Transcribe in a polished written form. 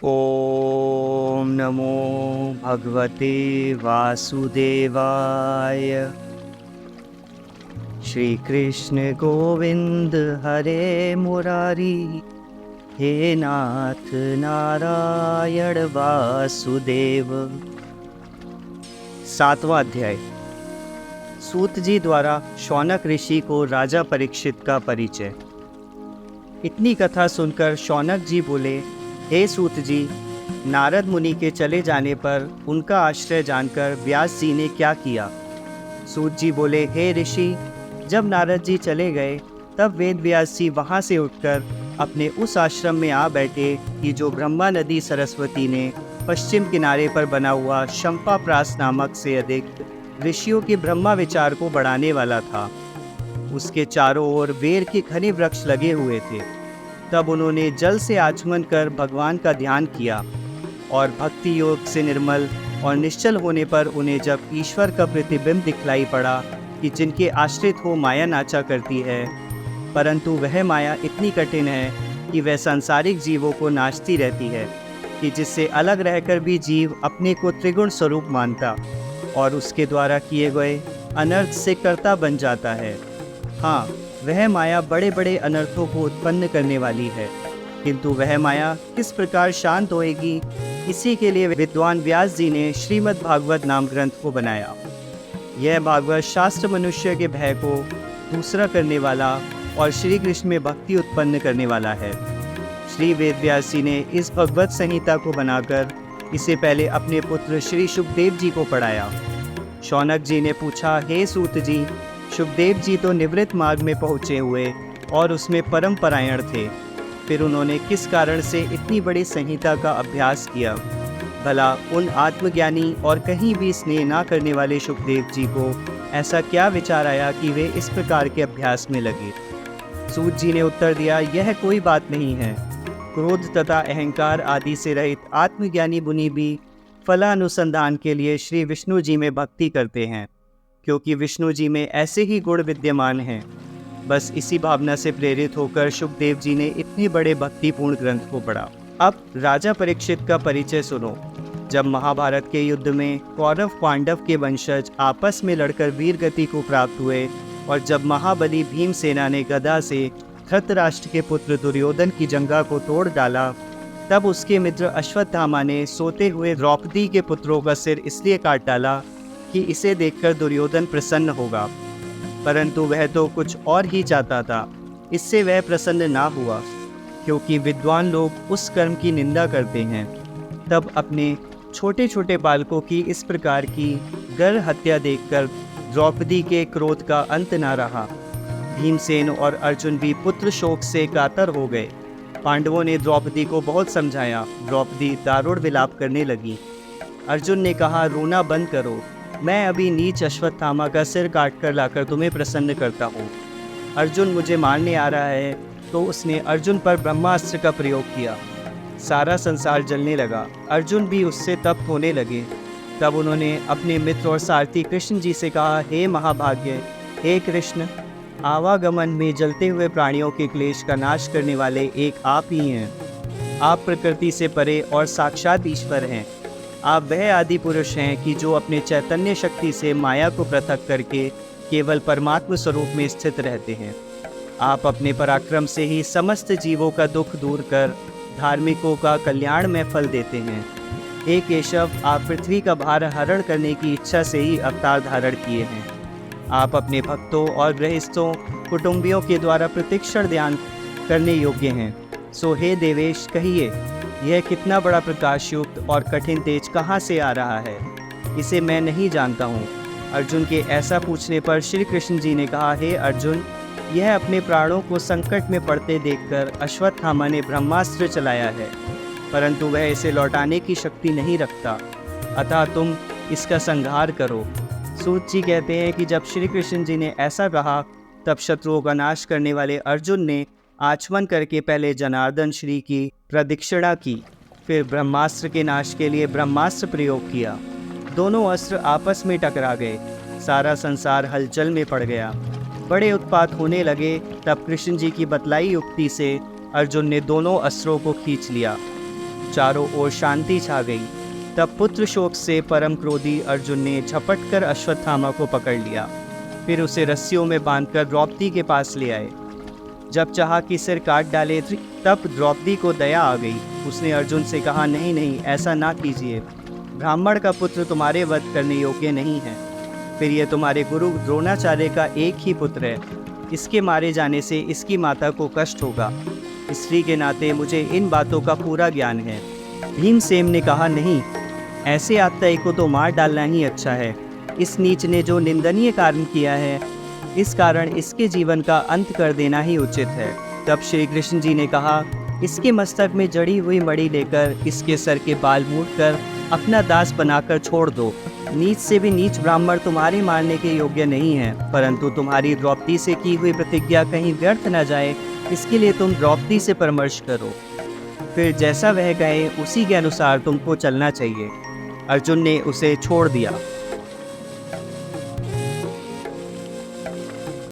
ओम नमो भगवते वासुदेवाय। श्री कृष्ण गोविंद हरे मुरारी, हे नाथ नारायण वासुदेव। 7वां अध्याय। सूत जी द्वारा शौनक ऋषि को राजा परीक्षित का परिचय। इतनी कथा सुनकर शौनक जी बोले, हे सूत जी, नारद मुनि के चले जाने पर उनका आश्रय जानकर व्यास जी ने क्या किया। सूत जी बोले, हे ऋषि, जब नारद जी चले गए तब वेद व्यास जी वहाँ से उठकर अपने उस आश्रम में आ बैठे कि जो ब्रह्मा नदी सरस्वती ने पश्चिम किनारे पर बना हुआ शंपाप्रास नामक से अधिक ऋषियों के ब्रह्मा विचार को बढ़ाने वाला था। उसके चारों ओर बेर के घने वृक्ष लगे हुए थे। तब उन्होंने जल से आचमन कर भगवान का ध्यान किया और भक्ति योग से निर्मल और निश्चल होने पर उन्हें जब ईश्वर का प्रतिबिंब दिखलाई पड़ा कि जिनके आश्रित हो माया नाचा करती है, परंतु वह माया इतनी कठिन है कि वह सांसारिक जीवों को नाचती रहती है, कि जिससे अलग रहकर भी जीव अपने को त्रिगुण स्वरूप मानता और उसके द्वारा किए गए अनर्थ से कर्ता बन जाता है। हाँ, वह माया बड़े बड़े अनर्थों को उत्पन्न करने वाली है, किंतु वह माया किस प्रकार शांत होएगी, इसी के लिए विद्वान व्यास जी ने श्रीमद् भागवत नाम ग्रंथ को बनाया। यह भागवत शास्त्र मनुष्य के भय को दूसरा करने वाला और श्री कृष्ण में भक्ति उत्पन्न करने वाला है। श्री वेद व्यास जी ने इस भगवत संहिता को बनाकर इसे पहले अपने पुत्र श्री शुकदेव जी को पढ़ाया। शौनक जी ने पूछा, हे सूत जी, शुकदेव जी तो निवृत्त मार्ग में पहुँचे हुए और उसमें परम परायण थे, फिर उन्होंने किस कारण से इतनी बड़ी संहिता का अभ्यास किया? भला उन आत्मज्ञानी और कहीं भी स्नेह ना करने वाले शुकदेव जी को ऐसा क्या विचार आया कि वे इस प्रकार के अभ्यास में लगे? सूत जी ने उत्तर दिया, यह कोई बात नहीं है। क्रोध तथा अहंकार आदि से रहित आत्मज्ञानी मुनि भी फलानुसंधान के लिए श्री विष्णु जी में भक्ति करते हैं, क्योंकि विष्णु जी में ऐसे ही गुण विद्यमान हैं। बस इसी भावना से प्रेरित होकर शुकदेव जी ने इतने बड़े भक्तिपूर्ण ग्रंथ को पढ़ा। अब राजा परीक्षित का परिचय सुनो। जब महाभारत के युद्ध में कौरव पांडव के वंशज आपस में लड़कर वीर गति को प्राप्त हुए और जब महाबली भीमसेना ने गदा से धृतराष्ट्र के पुत्र दुर्योधन की जंघा को तोड़ डाला, तब उसके मित्र अश्वत्थामा ने सोते हुए द्रौपदी के पुत्रों का सिर इसलिए काट डाला कि इसे देखकर दुर्योधन प्रसन्न होगा, परंतु वह तो कुछ और ही चाहता था। इससे वह प्रसन्न ना हुआ, क्योंकि विद्वान लोग उस कर्म की निंदा करते हैं। तब अपने छोटे छोटे बालकों की इस प्रकार की गर हत्या देखकर द्रौपदी के क्रोध का अंत ना रहा। भीमसेन और अर्जुन भी पुत्र शोक से कातर हो गए। पांडवों ने द्रौपदी को बहुत समझाया। द्रौपदी दारुण विलाप करने लगी। अर्जुन ने कहा, रोना बंद करो, मैं अभी नीच अश्वत्थामा का सिर काट कर लाकर तुम्हें प्रसन्न करता हूँ। अर्जुन मुझे मारने आ रहा है, तो उसने अर्जुन पर ब्रह्मास्त्र का प्रयोग किया। सारा संसार जलने लगा। अर्जुन भी उससे तप्त होने लगे। तब उन्होंने अपने मित्र और सारथी कृष्ण जी से कहा, हे महाभाग्य, हे कृष्ण, आवागमन में जलते हुए प्राणियों के क्लेश का नाश करने वाले एक आप ही हैं। आप प्रकृति से परे और साक्षात ईश्वर हैं। आप वह आदि पुरुष हैं कि जो अपने चैतन्य शक्ति से माया को पृथक करके केवल परमात्म स्वरूप में स्थित रहते हैं। आप अपने पराक्रम से ही समस्त जीवों का दुख दूर कर धार्मिकों का कल्याण में फल देते हैं। हे केशव, आप पृथ्वी का भार हरण करने की इच्छा से ही अवतार धारण किए हैं। आप अपने भक्तों और गृहस्थों कुटुंबियों के द्वारा प्रतिक्षण ध्यान करने योग्य हैं। सो हे देवेश, कहिए, यह कितना बड़ा प्रकाशयुक्त और कठिन तेज कहाँ से आ रहा है? इसे मैं नहीं जानता हूँ। अर्जुन के ऐसा पूछने पर श्री कृष्ण जी ने कहा, हे अर्जुन, यह अपने प्राणों को संकट में पड़ते देखकर अश्वत्थामा ने ब्रह्मास्त्र चलाया है, परंतु वह इसे लौटाने की शक्ति नहीं रखता, अतः तुम इसका संहार करो। सूत जी कहते हैं कि जब श्री कृष्ण जी ने ऐसा कहा, तब शत्रुओं का नाश करने वाले अर्जुन ने आचमन करके पहले जनार्दन श्री की प्रदक्षिणा की, फिर ब्रह्मास्त्र के नाश के लिए ब्रह्मास्त्र प्रयोग किया। दोनों अस्त्र आपस में टकरा गए। सारा संसार हलचल में पड़ गया। बड़े उत्पात होने लगे। तब कृष्ण जी की बतलाई युक्ति से अर्जुन ने दोनों अस्त्रों को खींच लिया। चारों ओर शांति छा गई। तब पुत्र शोक से परम क्रोधी अर्जुन ने झपट कर अश्वत्थामा को पकड़ लिया। फिर उसे रस्सियों में बांधकर द्रौपदी के पास ले आए। जब चाहा कि सिर काट डाले तब द्रौपदी को दया आ गई। उसने अर्जुन से कहा, नहीं नहीं, ऐसा ना कीजिए। ब्राह्मण का पुत्र तुम्हारे वध करने योग्य नहीं है। फिर यह तुम्हारे गुरु द्रोणाचार्य का एक ही पुत्र है। इसके मारे जाने से इसकी माता को कष्ट होगा। स्त्री के नाते मुझे इन बातों का पूरा ज्ञान है। भीमसेन ने कहा, नहीं, ऐसे आत्ताई को तो मार डालना ही अच्छा है। इस नीच ने जो निंदनीय कार्य किया है, इस कारण इसके जीवन का अंत कर देना ही उचित है। तब श्री कृष्ण जी ने कहा, इसके मस्तक में जड़ी हुई मणि लेकर इसके सर के बाल मूंदकर अपना दास बनाकर छोड़ दो। नीच से भी नीच ब्राह्मण तुम्हारे मारने के योग्य नहीं है, परंतु तुम्हारी द्रौपदी से की हुई प्रतिज्ञा कहीं व्यर्थ न जाए, इसके लिए तुम द्रौपदी से परामर्श करो। फिर जैसा वह कहे उसी के अनुसार तुमको चलना चाहिए। अर्जुन ने उसे छोड़ दिया।